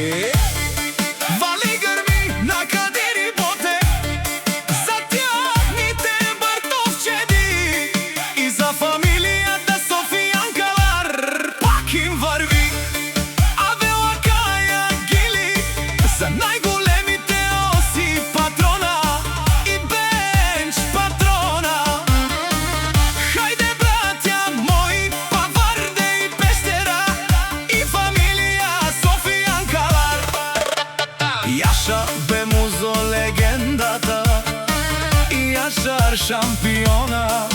Вали грми на кадири боте, затягните бартовчеди и за фамилијата Софијанкалар пак им врви. Авела Каја Гили за најголемите оси патрона и бенч патрона. Хајде браќа мои, па Варде и Пештера и фамилија Софијанкалар. Јаша бе музо легендата и Јашар шампиона.